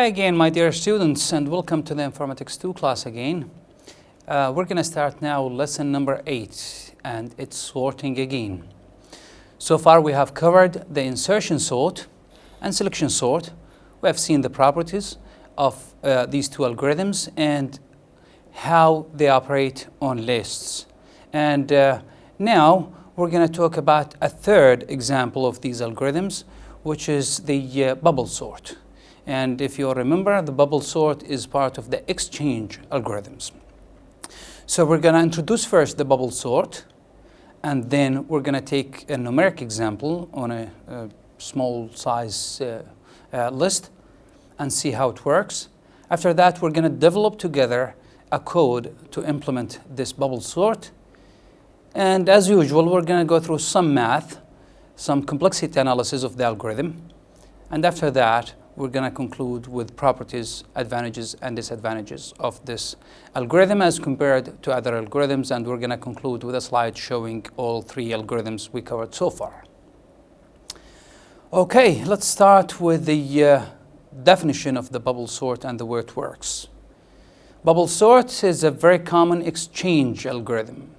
Hi again, my dear students, and welcome to the Informatics 2 class again. We're going to start now lesson number 8, and it's sorting again. So far we have covered the insertion sort and selection sort. We have seen the properties of these two algorithms and how they operate on lists. And now we're going to talk about a third example of these algorithms, which is the bubble sort. And if you remember, the bubble sort is part of the exchange algorithms. So we're going to introduce first the bubble sort, and then we're going to take a numeric example on a small size list and see how it works. After that, we're going to develop together a code to implement this bubble sort. And as usual, we're going to go through some math, some complexity analysis of the algorithm. And after that, we're going to conclude with properties, advantages, and disadvantages of this algorithm as compared to other algorithms. And we're going to conclude with a slide showing all three algorithms we covered so far. Okay, let's start with the definition of the bubble sort and the way it works. Bubble sort is a very common exchange algorithm.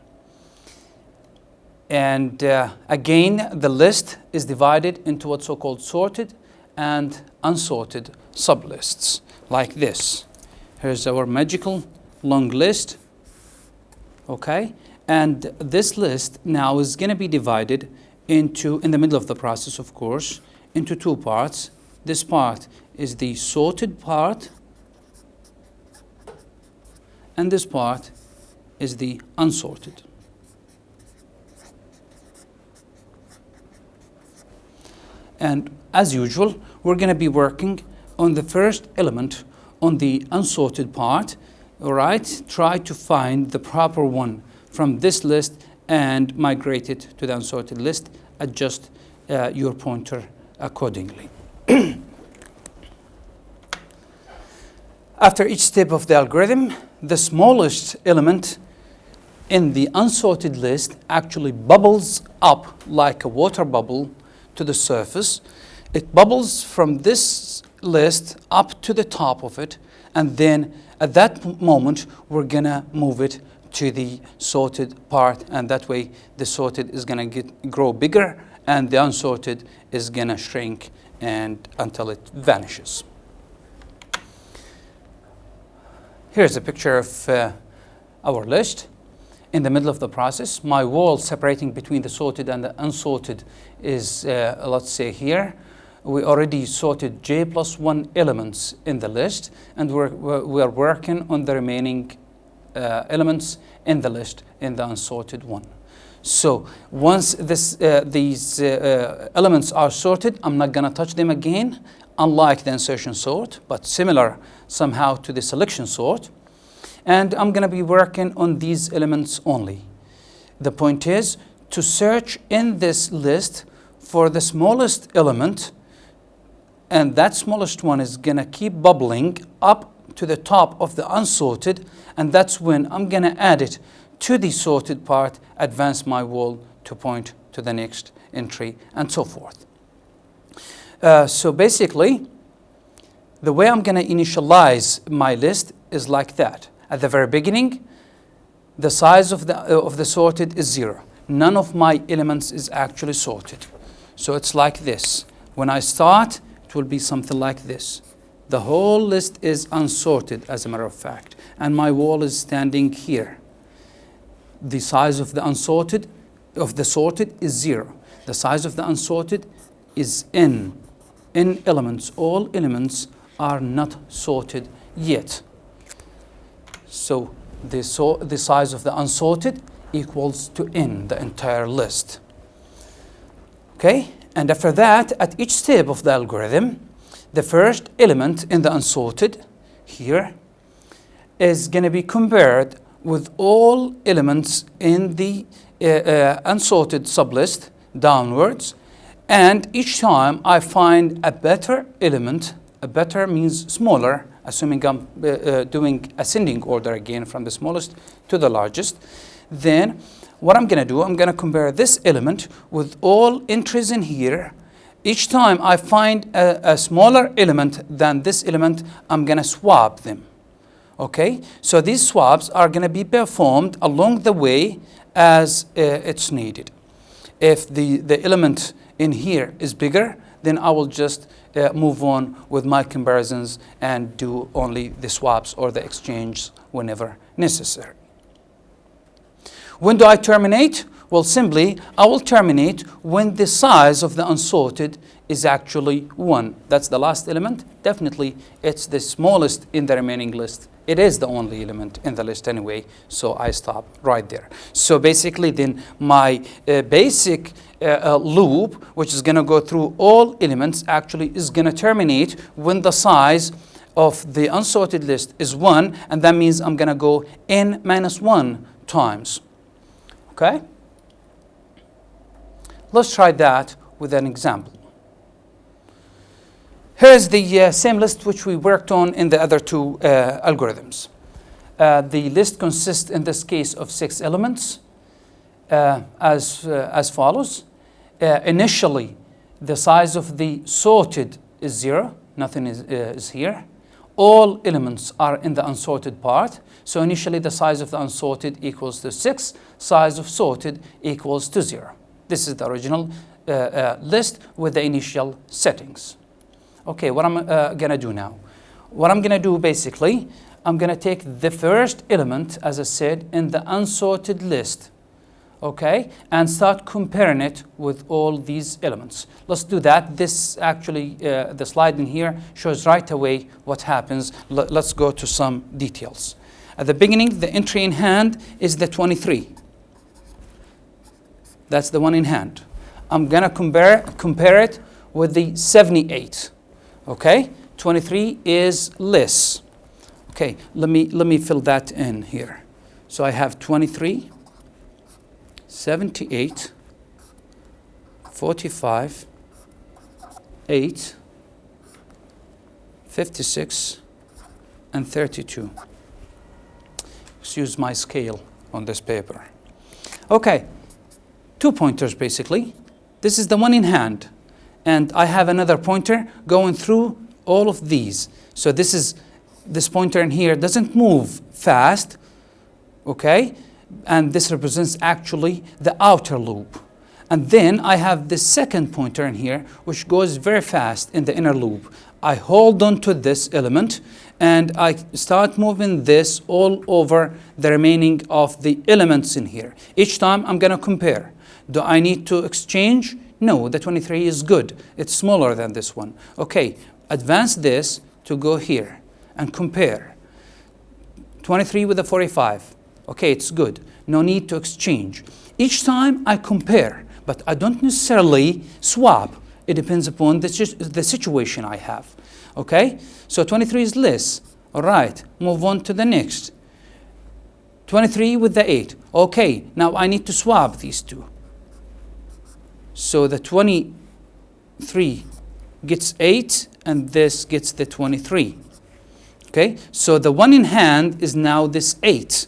And again, the list is divided into what's so-called sorted and unsorted sublists, like this. Here's our magical long list, okay? And this list now is going to be divided into, in the middle of the process, of course, into two parts. This part is the sorted part, and this part is the unsorted. And as usual, we're going to be working on the first element on the unsorted part. All right, try to find the proper one from this list and migrate it to the unsorted list. Adjust your pointer accordingly. After each step of the algorithm, the smallest element in the unsorted list actually bubbles up like a water bubble to the surface. It bubbles from this list up to the top of it, and then at that moment we're gonna move it to the sorted part, and that way the sorted is gonna grow bigger and the unsorted is gonna shrink and until it vanishes. Here's a picture of our list. In the middle of the process, my wall separating between the sorted and the unsorted is, let's say here. We already sorted j+1 elements in the list, and we're working on the remaining elements in the list in the unsorted one. So once these elements are sorted, I'm not going to touch them again, unlike the insertion sort, but similar somehow to the selection sort. And I'm going to be working on these elements only. The point is to search in this list for the smallest element, and that smallest one is going to keep bubbling up to the top of the unsorted, and that's when I'm going to add it to the sorted part, advance my wall to point to the next entry, and so forth. So basically, the way I'm going to initialize my list is like that. At the very beginning, the size of the sorted is 0. None of my elements is actually sorted. So it's like this. When I start, it will be something like this. The whole list is unsorted, as a matter of fact, and my wall is standing here. The size of the unsorted, of the sorted, is 0. The size of the unsorted is n elements. All elements are not sorted yet. So the size of the unsorted equals to n, the entire list. Okay, and after that, at each step of the algorithm, the first element in the unsorted here is going to be compared with all elements in the unsorted sublist downwards, and each time I find a better element. A better means smaller, assuming I'm doing ascending order again from the smallest to the largest. Then what I'm going to do, I'm going to compare this element with all entries in here Each time I find a smaller element than this element, I'm going to swap them. Okay, so these swaps are going to be performed along the way as it's needed. If the element in here is bigger, then I will just move on with my comparisons and do only the swaps or the exchange whenever necessary. When do I terminate? Well, simply, I will terminate when the size of the unsorted is actually 1. That's the last element. Definitely, it's the smallest in the remaining list. It is the only element in the list anyway, so I stop right there. So basically, then my basic loop, which is going to go through all elements, actually is going to terminate when the size of the unsorted list is 1, and that means I'm going to go n minus 1 times. Okay? Let's try that with an example. Here's the same list which we worked on in the other two algorithms. The list consists in this case of 6 elements as follows. Initially, the size of the sorted is 0. Nothing is here. All elements are in the unsorted part. So initially, the size of the unsorted equals to 6. Size of sorted equals to 0. This is the original list with the initial settings. Okay, what I'm going to do now? What I'm going to do basically, I'm going to take the first element, as I said, in the unsorted list, okay, and start comparing it with all these elements. Let's do that. This actually, the slide in here shows right away what happens. Let's go to some details. At the beginning, the entry in hand is the 23. That's the one in hand. I'm going to compare it with the 78. Okay, 23 is less. Okay, let me fill that in here. So I have 23, 78, 45, 8, 56, and 32. Excuse my scale on this paper. Okay, 2 pointers basically. This is the one in hand. And I have another pointer going through all of these. So this pointer in here doesn't move fast, okay? And this represents actually the outer loop. And then I have the second pointer in here, which goes very fast in the inner loop. I hold on to this element, and I start moving this all over the remaining of the elements in here. Each time I'm going to compare. Do I need to exchange? No, the 23 is good. It's smaller than this one. Okay, advance this to go here and compare. 23 with the 45. Okay, it's good. No need to exchange. Each time I compare, but I don't necessarily swap. It depends upon the situation I have. Okay, so 23 is less. All right, move on to the next. 23 with the 8. Okay, now I need to swap these two. So the 23 gets 8, and this gets the 23. Okay, so the one in hand is now this 8.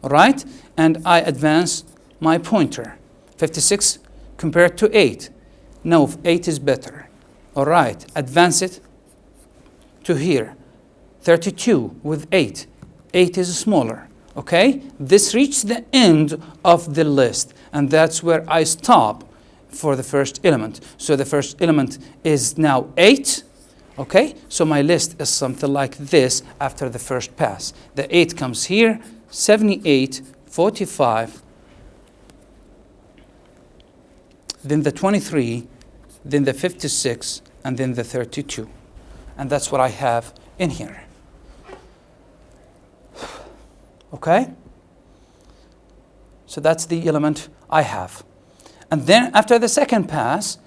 All right, and I advance my pointer. 56 compared to 8. No, 8 is better. All right, advance it to here. 32 with 8. 8 is smaller. Okay, this reached the end of the list, and that's where I stop for the first element. So the first element is now 8. Okay, so my list is something like this after the first pass. The 8 comes here, 78, 45, then the 23, then the 56, and then the 32. And that's what I have in here. Okay? So that's the element I have. And then after the second pass,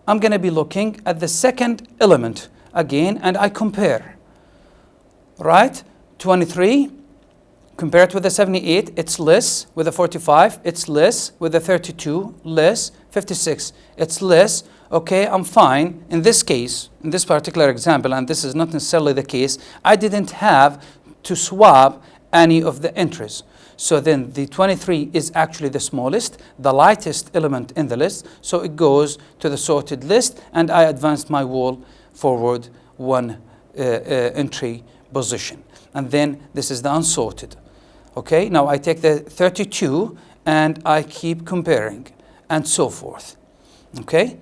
I'm going to be looking at the second element again, and I compare. Right? 23 compared with the 78, it's less. With the 45, it's less. With the 32, less. 56, it's less. Okay, I'm fine. In this case, in this particular example, and this is not necessarily the case, I didn't have to swap any of the entries. So then the 23 is actually the smallest, the lightest element in the list. So it goes to the sorted list, and I advanced my wall forward one entry position. And then this is the unsorted. Okay, now I take the 32 and I keep comparing and so forth. Okay,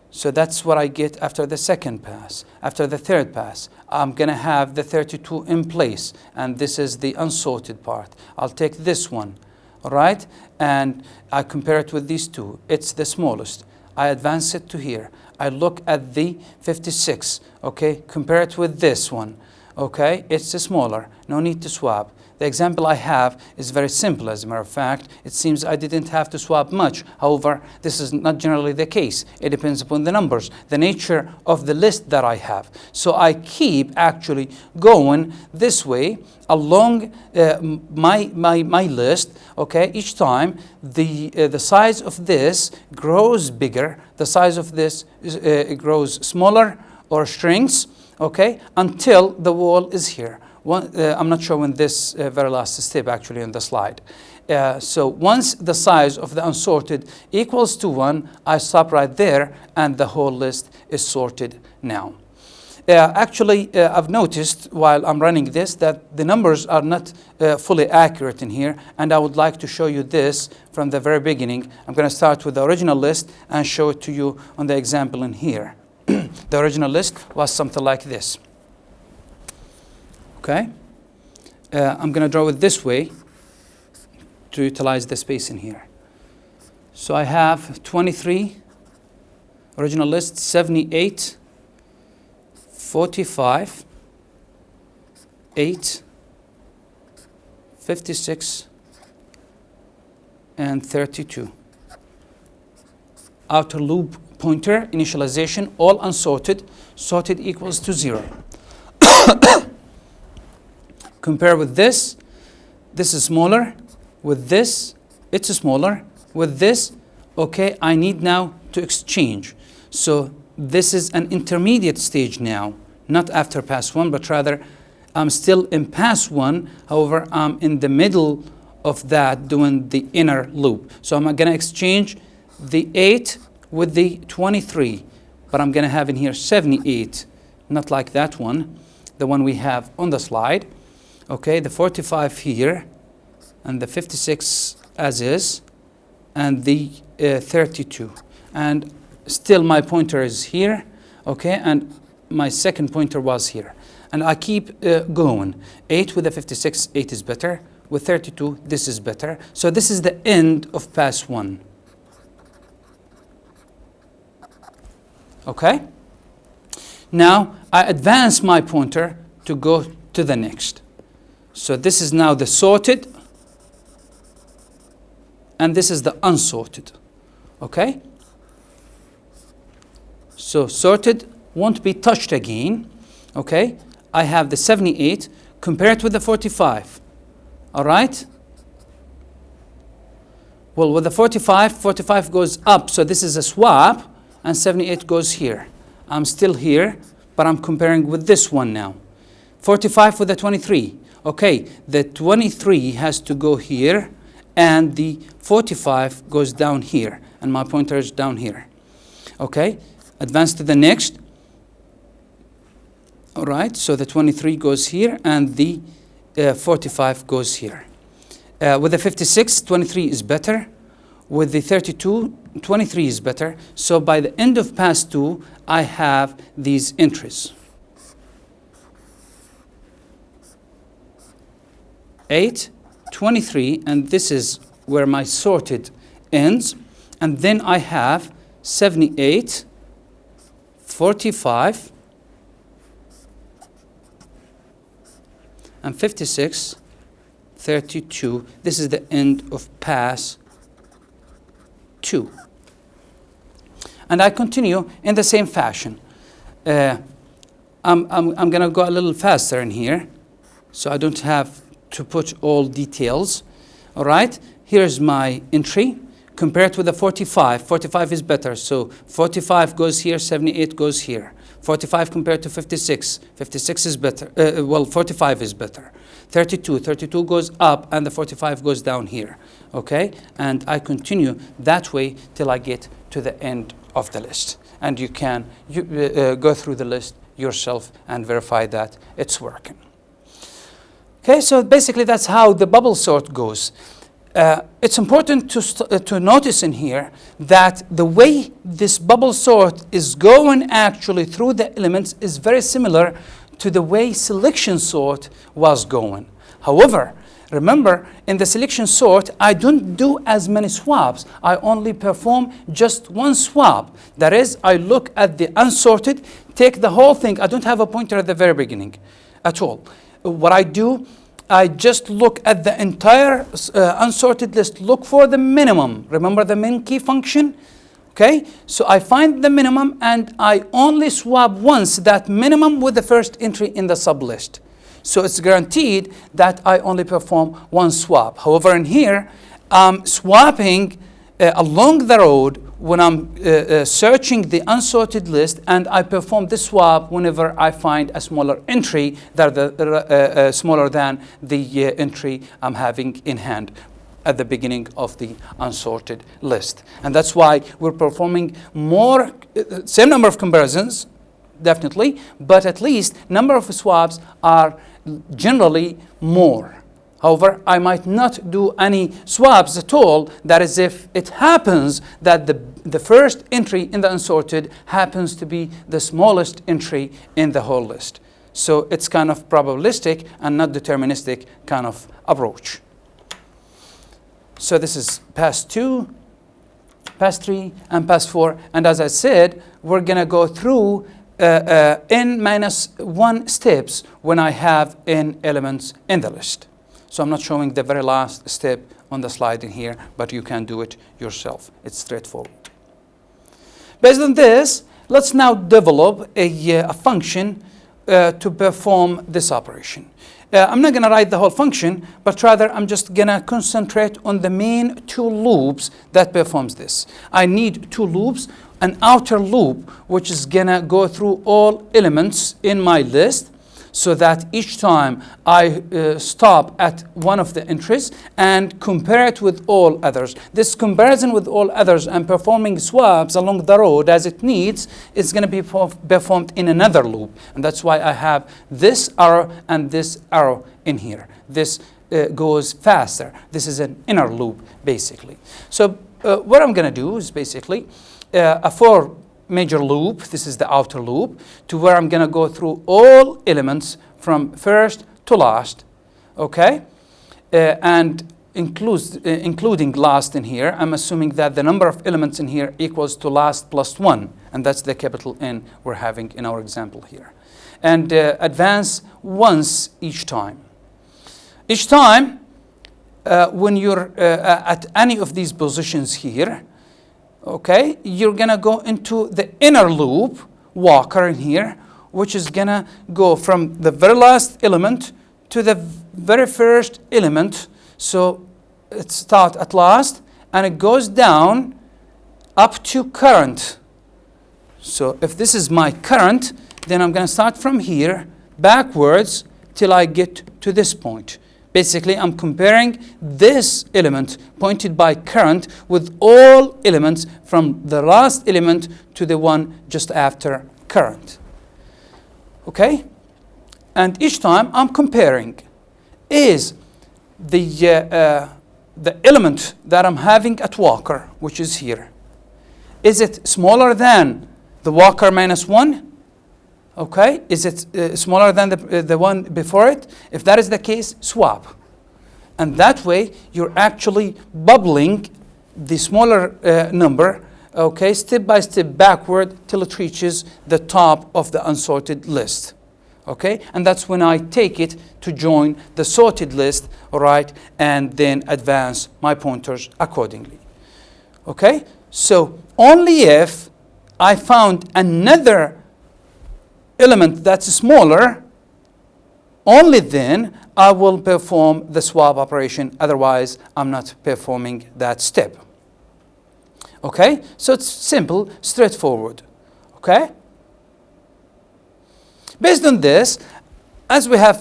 so that's what I get after the second pass. After the third pass, I'm going to have the 32 in place, and this is the unsorted part. I'll take this one, all right, and I compare it with these two. It's the smallest. I advance it to here. I look at the 56, okay, compare it with this one, okay, it's smaller, no need to swap. The example I have is very simple, as a matter of fact. It seems I didn't have to swap much. However, this is not generally the case. It depends upon the numbers, the nature of the list that I have. So I keep actually going this way along my list. Okay, each time the size of this grows bigger, the size of this it grows smaller or shrinks. Okay, until the wall is here. I'm not showing this very last step actually on the slide. So once the size of the unsorted equals to 1, I stop right there, and the whole list is sorted now. Actually, I've noticed while I'm running this that the numbers are not fully accurate in here, and I would like to show you this from the very beginning. I'm going to start with the original list and show it to you on the example in here. The original list was something like this. Okay, I'm going to draw it this way to utilize the space in here. So I have 23, original list, 78, 45, 8, 56, and 32. Outer loop pointer, initialization, all unsorted, sorted equals to 0. Compare with this is smaller, with this, it's smaller, with this, okay, I need now to exchange. So this is an intermediate stage now, not after pass 1, but rather I'm still in pass 1, however, I'm in the middle of that doing the inner loop. So I'm going to exchange the 8 with the 23, but I'm going to have in here 78, not like that one, the one we have on the slide. Okay, the 45 here, and the 56 as is, and the 32. And still my pointer is here, okay, and my second pointer was here. And I keep going. 8 with the 56, 8 is better. With 32, this is better. So this is the end of pass 1. Okay? Now, I advance my pointer to go to the next. So this is now the sorted, and this is the unsorted. Okay? So sorted won't be touched again. Okay? I have the 78 compared with the 45. All right? Well, with the 45 goes up, so this is a swap, and 78 goes here. I'm still here, but I'm comparing with this one now. 45 with the 23. Okay, the 23 has to go here, and the 45 goes down here, and my pointer is down here. Okay, advance to the next. All right, so the 23 goes here, and the 45 goes here. With the 56, 23 is better. With the 32, 23 is better. So by the end of pass 2, I have these entries. 8, 23, and this is where my sorted ends. And then I have 78, 45, and 56, 32. This is the end of pass 2. And I continue in the same fashion. I'm going to go a little faster in here, so I don't have to put all details. All right, here's my entry compared with the 45. 45 is better, so 45 goes here, 78 goes here. 45 compared to 56. 56 is better. Well, 45 is better. 32. 32 goes up and the 45 goes down here. Okay? And I continue that way till I get to the end of the list. And you can go through the list yourself and verify that it's working. Okay, so basically that's how the bubble sort goes. It's important to notice in here that the way this bubble sort is going actually through the elements is very similar to the way selection sort was going. However, remember, in the selection sort, I don't do as many swaps. I only perform just one swap. That is, I look at the unsorted, take the whole thing. I don't have a pointer at the very beginning at all. What I do, I just look at the entire unsorted list, look for the minimum. Remember the min key function? Okay, so I find the minimum and I only swap once that minimum with the first entry in the sublist. So it's guaranteed that I only perform one swap. However, in here, I'm swapping along the road when I'm searching the unsorted list, and I perform this swap whenever I find a smaller entry that smaller than the entry I'm having in hand at the beginning of the unsorted list. And that's why we're performing more, same number of comparisons, definitely, but at least number of swaps are generally more. However, I might not do any swaps at all. That is, if it happens that the first entry in the unsorted happens to be the smallest entry in the whole list. So it's kind of probabilistic and not deterministic kind of approach. So this is pass 2, pass 3, and pass 4. And as I said, we're going to go through n-1 steps when I have n elements in the list. So I'm not showing the very last step on the slide in here, but you can do it yourself. It's straightforward. Based on this, let's now develop a function to perform this operation. I'm not going to write the whole function, but rather I'm just going to concentrate on the main two loops that performs this. I need two loops, an outer loop, which is going to go through all elements in my list, so that each time I stop at one of the entries and compare it with all others. This comparison with all others and performing swaps along the road as it needs is going to be performed in another loop. And that's why I have this arrow and this arrow in here. This goes faster. This is an inner loop, basically. So what I'm going to do is basically a for major loop, this is the outer loop, to where I'm going to go through all elements from first to last, okay? And including last in here, I'm assuming that the number of elements in here equals to last plus 1, and that's the capital N we're having in our example here. And advance once each time. Each time, when you're at any of these positions here, okay, you're going to go into the inner loop, walker in here, which is going to go from the very last element to the very first element. So it starts at last, and it goes down up to current. So if this is my current, then I'm going to start from here, backwards, till I get to this point. Basically, I'm comparing this element pointed by current with all elements from the last element to the one just after current. Okay? And each time I'm comparing, is the element that I'm having at walker, which is here, is it smaller than the walker minus 1? Okay, is it smaller than the one before it? If that is the case, swap. And that way, you're actually bubbling the smaller number, okay, step by step backward till it reaches the top of the unsorted list. Okay, and that's when I take it to join the sorted list, all right, and then advance my pointers accordingly. Okay, so only if I found another element that's smaller, only then I will perform the swap operation. Otherwise, I'm not performing that step. Okay? So it's simple, straightforward. Okay? Based on this, as we have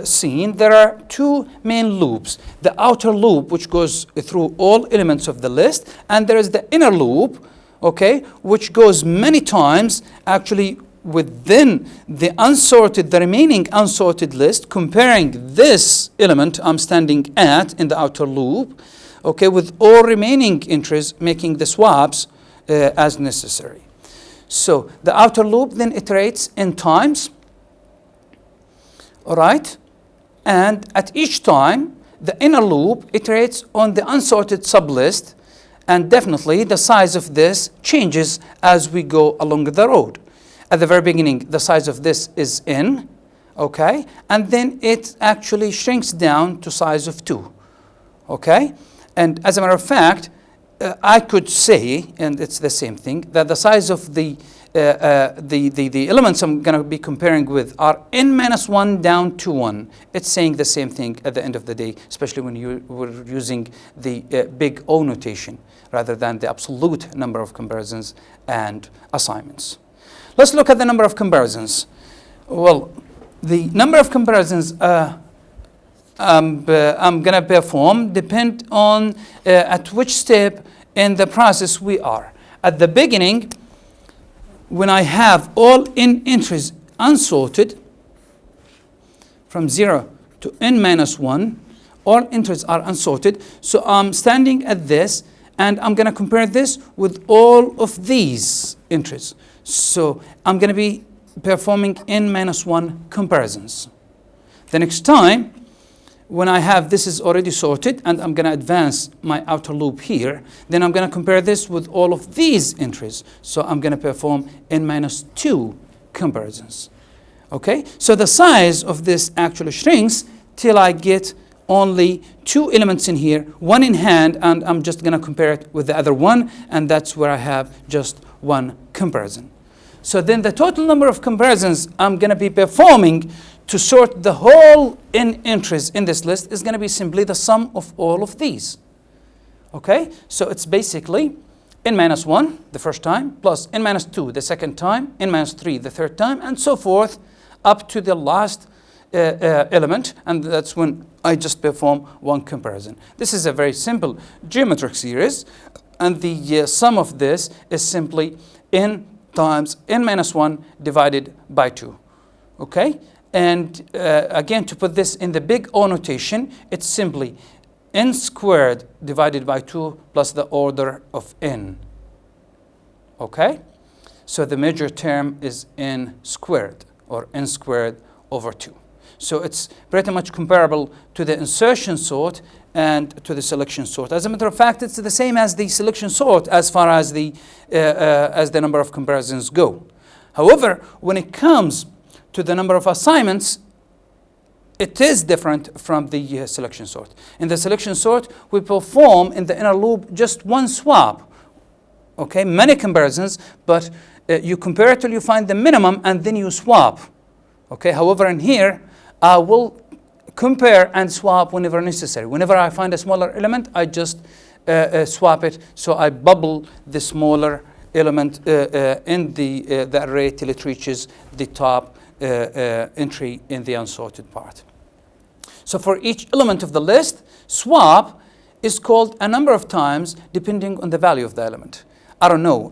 seen, there are two main loops. The outer loop, which goes through all elements of the list, and there is the inner loop, okay, which goes many times actually within the remaining unsorted list, comparing this element I'm standing at in the outer loop, okay, with all remaining entries, making the swaps as necessary. So the outer loop then iterates n times, all right? And at each time, the inner loop iterates on the unsorted sublist, and definitely the size of this changes as we go along the road. At the very beginning, the size of this is n, okay? And then it actually shrinks down to size of 2, okay? And as a matter of fact, I could say, and it's the same thing, that the size of the elements I'm going to be comparing with are n minus 1 down to 1. It's saying the same thing at the end of the day, especially when you were using the big O notation rather than the absolute number of comparisons and assignments. Let's look at the number of comparisons. Well, the number of comparisons I'm going to perform depend on at which step in the process we are. At the beginning, when I have all n entries unsorted, from 0 to n minus 1, all entries are unsorted. So I'm standing at this, and I'm going to compare this with all of these entries. So I'm going to be performing n minus 1 comparisons. The next time, when I have this is already sorted, and I'm going to advance my outer loop here, then I'm going to compare this with all of these entries. So I'm going to perform n minus 2 comparisons. Okay? So the size of this actually shrinks till I get only 2 elements in here, one in hand, and I'm just going to compare it with the other one, and that's where I have just one comparison. So then the total number of comparisons I'm going to be performing to sort the whole n entries in this list is going to be simply the sum of all of these. Okay? So it's basically n minus 1 the first time, plus n minus 2 the second time, n minus 3 the third time, and so forth up to the last element, and that's when I just perform one comparison. This is a very simple geometric series, and the sum of this is simply n times n minus 1 divided by 2. Okay? And again, to put this in the big O notation, it's simply n squared divided by 2 plus the order of n. Okay? So the major term is n squared, or n squared over 2. So it's pretty much comparable to the insertion sort and to the selection sort. As a matter of fact, it's the same as the selection sort as far as the number of comparisons go. However, when it comes to the number of assignments, it is different from the selection sort. In the selection sort, we perform in the inner loop just one swap. Okay, many comparisons, but you compare till you find the minimum and then you swap. Okay, however, in here, I will compare and swap whenever necessary. Whenever I find a smaller element, I just swap it. So I bubble the smaller element in the array till it reaches the top entry in the unsorted part. So for each element of the list, swap is called a number of times depending on the value of the element. I don't know,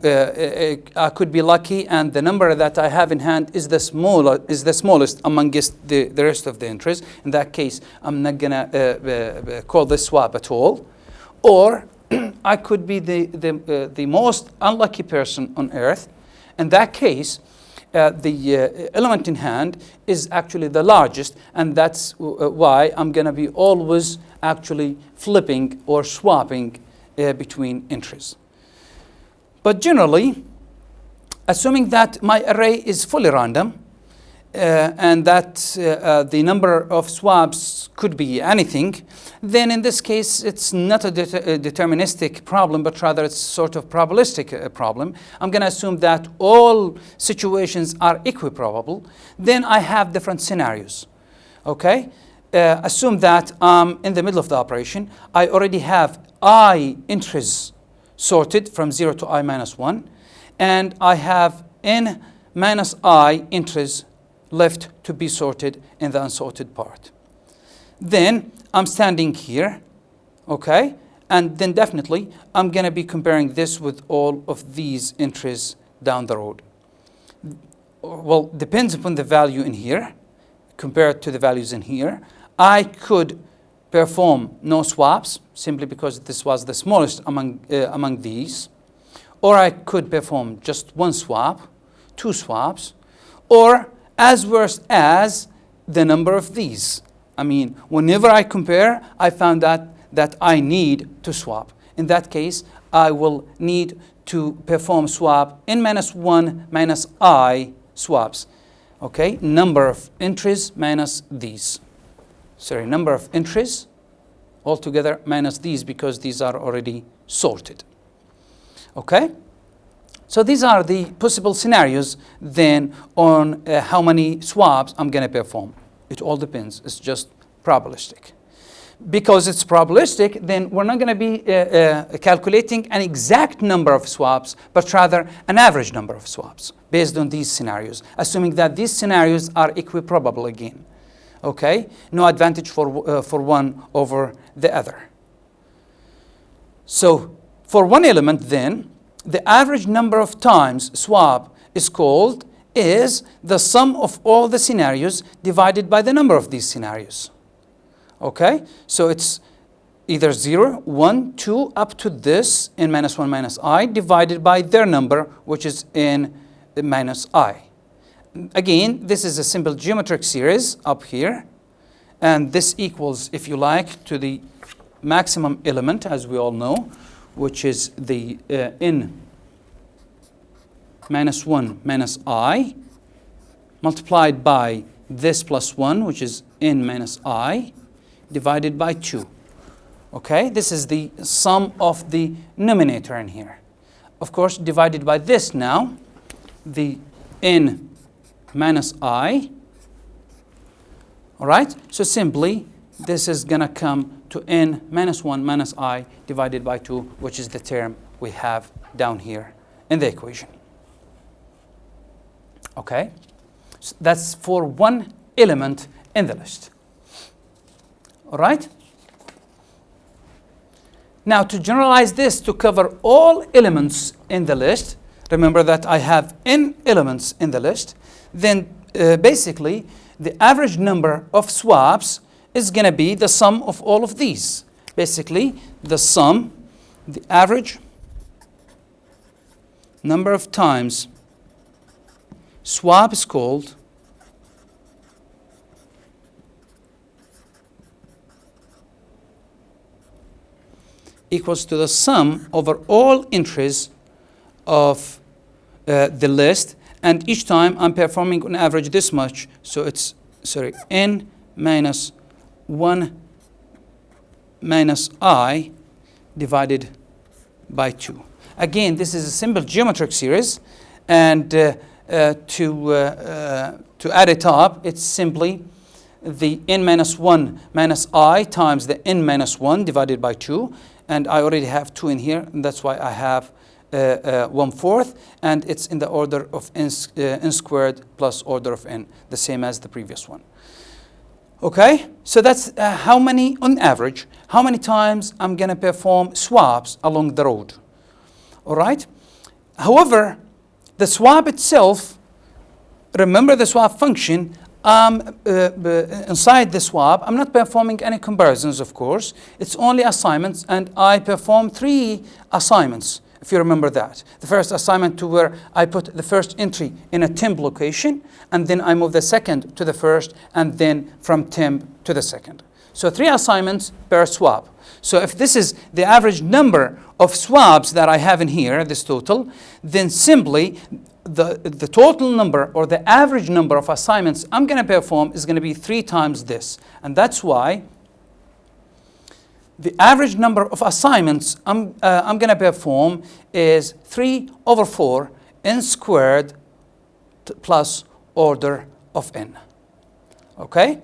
I could be lucky and the number that I have in hand is the smallest amongst the rest of the entries. In that case, I'm not gonna call this swap at all. Or I could be the most unlucky person on earth. In that case, the element in hand is actually the largest, and that's why I'm going to be always actually flipping or swapping between entries. But generally, assuming that my array is fully random, and that the number of swaps could be anything, then in this case, it's not a deterministic problem, but rather it's sort of probabilistic problem. I'm going to assume that all situations are equiprobable. Then I have different scenarios. Okay? Assume that in the middle of the operation, I already have I entries sorted from 0 to I minus 1, and I have n minus I entries left to be sorted in the unsorted part. Then I'm standing here, okay? And then definitely I'm going to be comparing this with all of these entries down the road. Well, depends upon the value in here compared to the values in here. I could perform no swaps simply because this was the smallest among these. Or I could perform just one swap, two swaps, or as worst as the number of these. I mean, whenever I compare, I found that I need to swap. In that case, I will need to perform swap n-1 minus I swaps. Okay, number of entries minus these. Sorry, number of entries altogether minus these because these are already sorted. Okay? So these are the possible scenarios then on how many swaps I'm going to perform. It all depends. It's just probabilistic. Because it's probabilistic, then we're not going to be calculating an exact number of swaps, but rather an average number of swaps based on these scenarios, assuming that these scenarios are equiprobable again. Okay? No advantage for one over the other. So for one element then, the average number of times swap is the sum of all the scenarios divided by the number of these scenarios. Okay, so it's either 0, 1, 2, up to this n-1 minus I divided by their number, which is n minus I. Again, this is a simple geometric series up here. And this equals, if you like, to the maximum element, as we all know, which is the n-1 minus I multiplied by this plus 1, which is n minus I, divided by 2. Okay, this is the sum of the numerator in here. Of course, divided by this now, the n minus I. All right, so simply this is going to come to n-1 minus I divided by 2, which is the term we have down here in the equation. Okay, so that's for one element in the list. All right? Now, to generalize this to cover all elements in the list, remember that I have n elements in the list, then basically the average number of swaps is going to be the sum of all of these. Basically, the average number of times swap is called equals to the sum over all entries of the list, and each time I'm performing on average this much, so it's n minus 1 minus I divided by 2. Again, this is a simple geometric series, and to add it up, it's simply the n minus 1 minus I times the n minus 1 divided by 2. And I already have 2 in here, and that's why I have 1/4, and it's in the order of n squared plus order of n, the same as the previous one. Okay, so that's how many, on average, how many times I'm going to perform swaps along the road. All right? However, the swap itself, remember the swap function, inside the swap, I'm not performing any comparisons, of course. It's only assignments, and I perform 3 assignments, if you remember that. The first assignment to where I put the first entry in a temp location, and then I move the second to the first, and then from temp to the second. So 3 assignments per swap. So if this is the average number of swaps that I have in here, this total, then simply the total number or the average number of assignments I'm going to perform is going to be 3 times this. And that's why the average number of assignments I'm going to perform is 3/4 n squared plus order of n. Okay?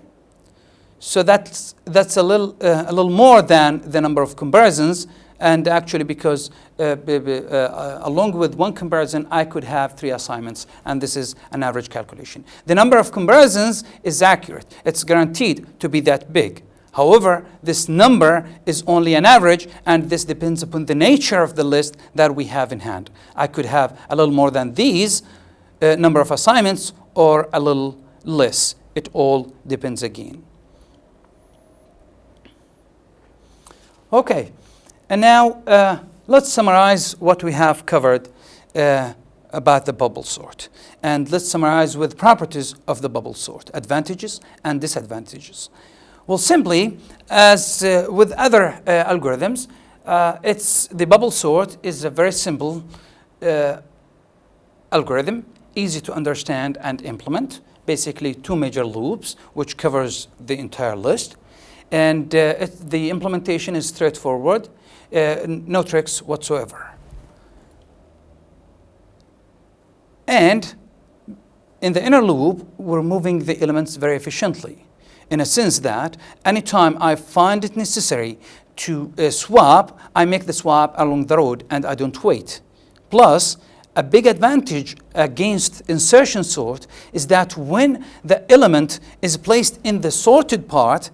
So that's a little more than the number of comparisons, And actually, because along with one comparison, I could have 3 assignments, and this is an average calculation. The number of comparisons is accurate. It's guaranteed to be that big. However, this number is only an average, and this depends upon the nature of the list that we have in hand. I could have a little more than these number of assignments, or a little less. It all depends again. Okay, and now let's summarize what we have covered about the bubble sort. And let's summarize with properties of the bubble sort, advantages and disadvantages. Well, simply, as with other algorithms, the bubble sort is a very simple algorithm, easy to understand and implement. Basically, 2 major loops, which covers the entire list. And the implementation is straightforward, no tricks whatsoever. And in the inner loop, we're moving the elements very efficiently, in a sense that anytime I find it necessary to swap, I make the swap along the road and I don't wait. Plus, a big advantage against insertion sort is that when the element is placed in the sorted part,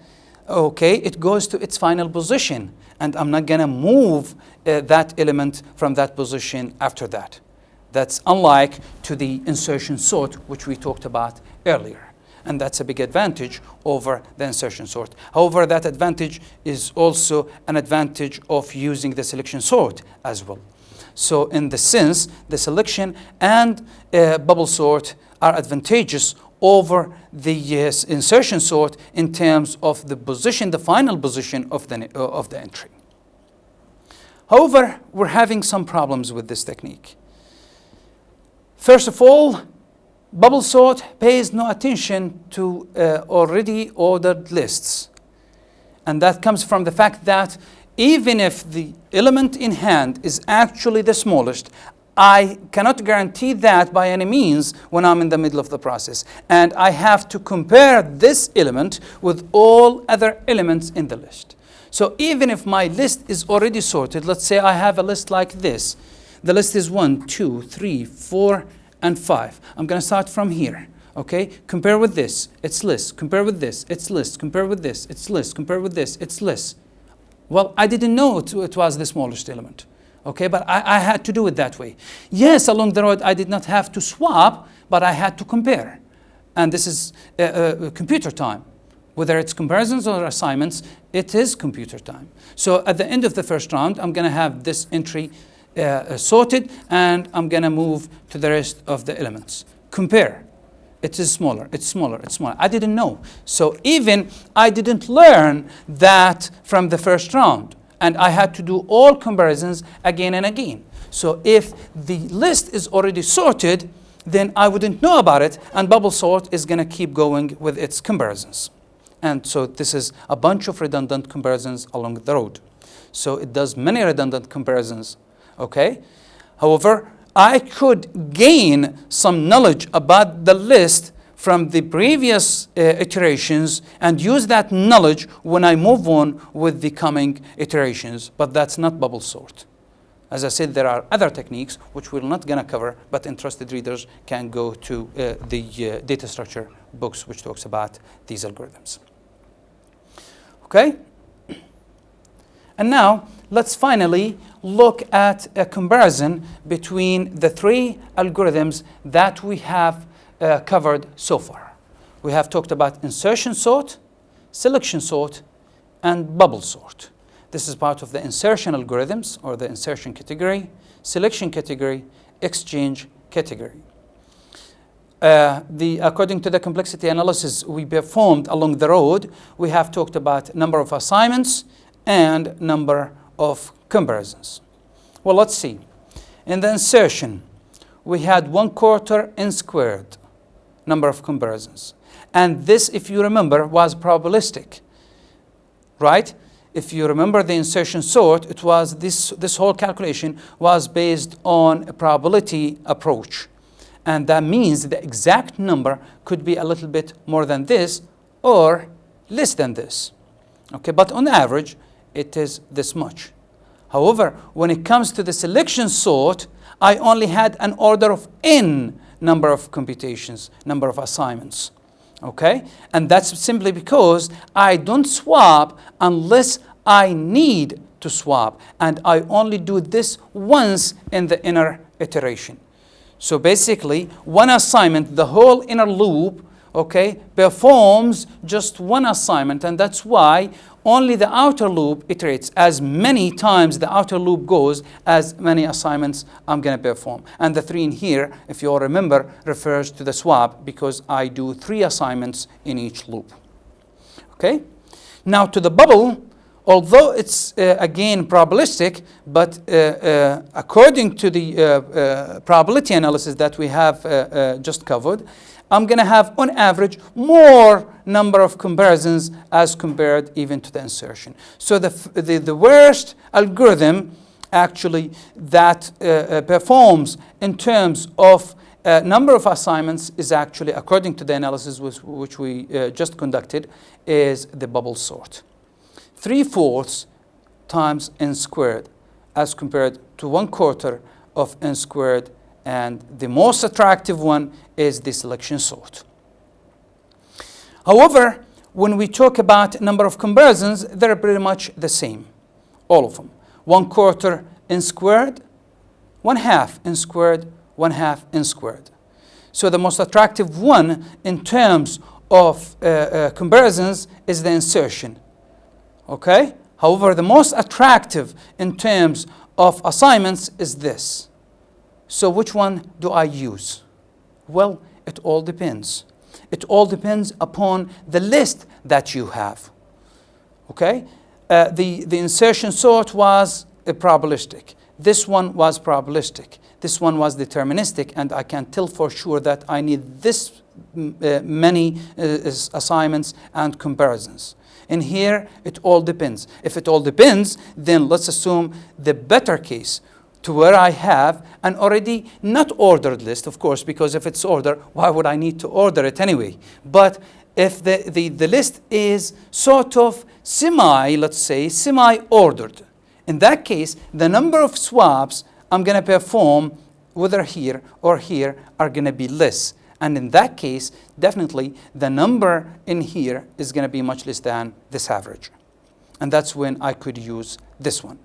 okay, it goes to its final position, and I'm not going to move that element from that position after that. That's unlike to the insertion sort, which we talked about earlier. And that's a big advantage over the insertion sort. However, that advantage is also an advantage of using the selection sort as well. So in the sense, the selection and bubble sort are advantageous over the insertion sort in terms of the position, the final position of the entry. However, we're having some problems with this technique. First of all, bubble sort pays no attention to already ordered lists. And that comes from the fact that even if the element in hand is actually the smallest, I cannot guarantee that by any means when I'm in the middle of the process. And I have to compare this element with all other elements in the list. So even if my list is already sorted, let's say I have a list like this. The list is 1, 2, 3, 4, and 5. I'm going to start from here. Okay? Compare with this, it's list. Compare with this, it's list. Compare with this, it's list. Compare with this, it's list. Well, I didn't know it was the smallest element. Okay, but I had to do it that way. Yes, along the road, I did not have to swap, but I had to compare. And this is computer time. Whether it's comparisons or assignments, it is computer time. So at the end of the first round, I'm going to have this entry sorted, and I'm going to move to the rest of the elements. Compare. It is smaller, it's smaller, it's smaller. I didn't know. So even I didn't learn that from the first round. And I had to do all comparisons again and again. So if the list is already sorted, then I wouldn't know about it, and bubble sort is going to keep going with its comparisons. And so this is a bunch of redundant comparisons along the road. So it does many redundant comparisons, okay? However, I could gain some knowledge about the list from the previous iterations and use that knowledge when I move on with the coming iterations, but that's not bubble sort. As I said, there are other techniques which we're not going to cover, but interested readers can go to the data structure books which talks about these algorithms. Okay? And now, let's finally look at a comparison between the 3 algorithms that we have covered so far. We have talked about insertion sort, selection sort, and bubble sort. This is part of the insertion algorithms, or the insertion category, selection category, exchange category. According to the complexity analysis we performed along the road, we have talked about number of assignments and number of comparisons. Well, let's see. In the insertion, we had 1/4 n squared number of comparisons. And this, if you remember, was probabilistic, right? If you remember the insertion sort, it was this whole calculation was based on a probability approach. And that means the exact number could be a little bit more than this or less than this. Okay, but on average, it is this much. However, when it comes to the selection sort, I only had an order of n number of computations, number of assignments. Okay? And that's simply because I don't swap unless I need to swap. And I only do this once in the inner iteration. So basically, one assignment, the whole inner loop, okay, performs just one assignment. And that's why only the outer loop iterates. As many times the outer loop goes, as many assignments I'm going to perform. And the 3 in here, if you all remember, refers to the swap because I do 3 assignments in each loop. Okay? Now to the bubble, although it's again probabilistic, but according to the probability analysis that we have just covered, I'm going to have, on average, more number of comparisons as compared even to the insertion. So the worst algorithm actually that performs in terms of number of assignments is actually, according to the analysis which we just conducted, is the bubble sort. 3/4 times n squared as compared to 1/4 of n squared, and the most attractive one is the selection sort. However, when we talk about number of comparisons, they're pretty much the same, all of them. 1/4 n squared, 1/2 n squared, 1/2 n squared. So the most attractive one in terms of comparisons is the insertion. Okay? However, the most attractive in terms of assignments is this. So which one do I use? Well, it all depends. It all depends upon the list that you have. Okay? The insertion sort was probabilistic. This one was probabilistic. This one was deterministic, and I can tell for sure that I need this many assignments and comparisons. In here, it all depends. If it all depends, then let's assume the better case, to where I have an already not ordered list, of course, because if it's ordered, why would I need to order it anyway? But if the list is sort of let's say, semi-ordered, in that case, the number of swaps I'm going to perform, whether here or here, are going to be less. And in that case, definitely, the number in here is going to be much less than this average. And that's when I could use this one.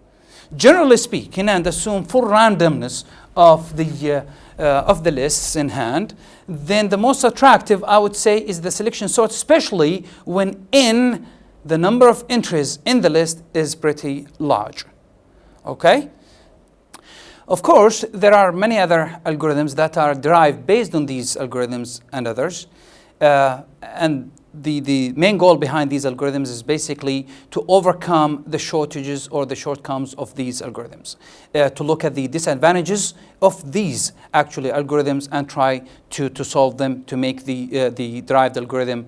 Generally speaking, and assume full randomness of the lists in hand, then the most attractive, I would say, is the selection sort, especially when the number of entries in the list is pretty large. Okay? Of course, there are many other algorithms that are derived based on these algorithms and others. And the main goal behind these algorithms is basically to overcome the shortages or the shortcomings of these algorithms, to look at the disadvantages of these actually algorithms and try to solve them, to make the derived algorithm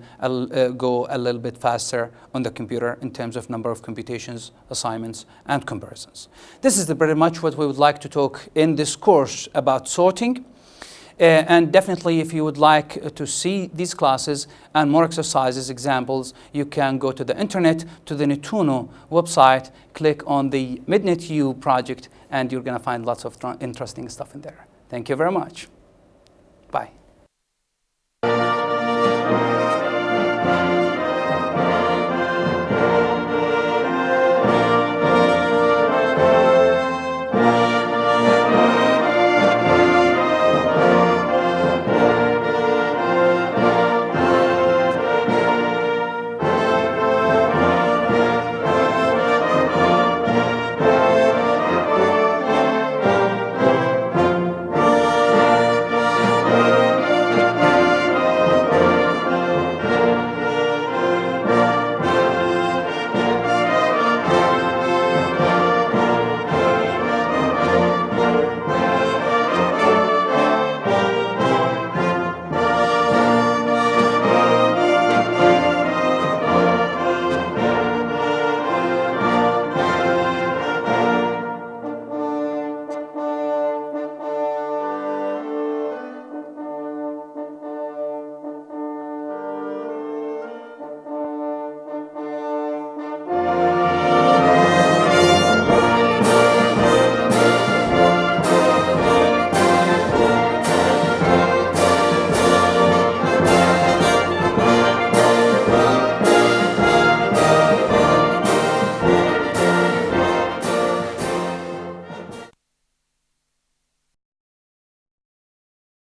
go a little bit faster on the computer in terms of number of computations, assignments, and comparisons. This is pretty much what we would like to talk in this course about sorting. And definitely, if you would like to see these classes and more exercises, examples, you can go to the internet, to the UNINETTUNO website, click on the MidNetU project, and you're going to find lots of interesting stuff in there. Thank you very much. Bye.